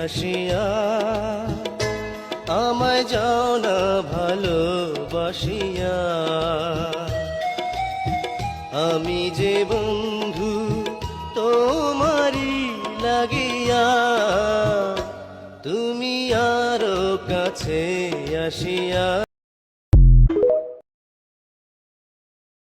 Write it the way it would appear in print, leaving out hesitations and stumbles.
আসিয়া আমায় যাও না ভালোবাসিয়া। আমি যে বন্ধু তোমারি লাগিয়া, তুমি আরো কাছে আসিয়া